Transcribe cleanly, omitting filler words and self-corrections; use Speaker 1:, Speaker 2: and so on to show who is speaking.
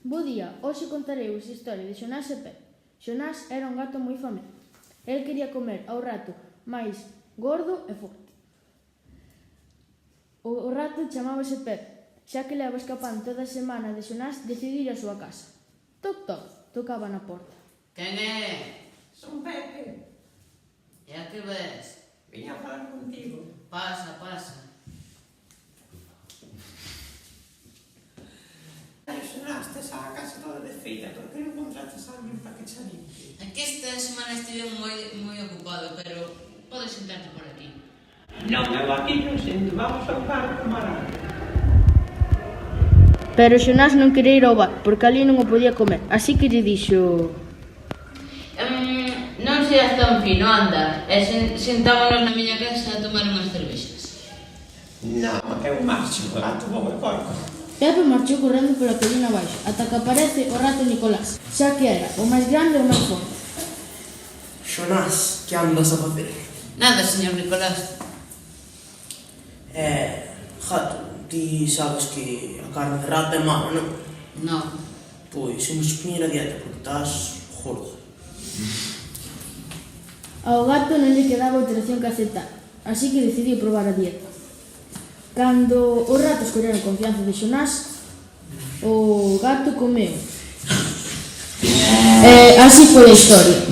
Speaker 1: Bo día, hoxe contarei a historia de Xonás e Pepe. Xonás era un gato moi famento. El quería comer ao rato máis gordo e forte. O rato chamábase Pepe, xa que leva escapando toda a semana de Xonás decidiu ir á súa casa. Toc, toc, tocaba na porta.
Speaker 2: Quen é?
Speaker 3: Son Pepe.
Speaker 2: E a que ves?
Speaker 3: Viña a falar contigo.
Speaker 2: Pasa, pasa.
Speaker 3: Sonaste a casa toda de feita, por que non contratas a alguén para que xa limpie?
Speaker 2: Aquí esta semana estive moi ocupado, pero podes sentarte por aquí.
Speaker 3: Non, eu aquí non sento, vamos ao bar tomar algo.
Speaker 1: Pero Xonás non quería ir ao bar, porque ali non o podía comer, así que lle dixo...
Speaker 2: Non seas tan fino, anda. E sentámonos na miña casa a tomar unhas cervexas.
Speaker 3: Non, eu marcho, gato, vou e porco.
Speaker 1: Pepe marchou correndo pola colina abaixo, ata que aparece o rato Nicolás, xa que era o máis grande e o máis forte.
Speaker 4: Xonás, que andas a facer?
Speaker 2: Nada, señor Nicolás.
Speaker 4: Gato, ti sabes que a carne de rata é mala, non?
Speaker 2: Non.
Speaker 4: Pois, imos poñer a dieta, porque estás gordo.
Speaker 1: Ao gato non lle quedaba outra opción que aceptar, así que decidiu probar a dieta. Cando os ratos colleron confianza de Xonás, o gato comeu. Así foi a historia.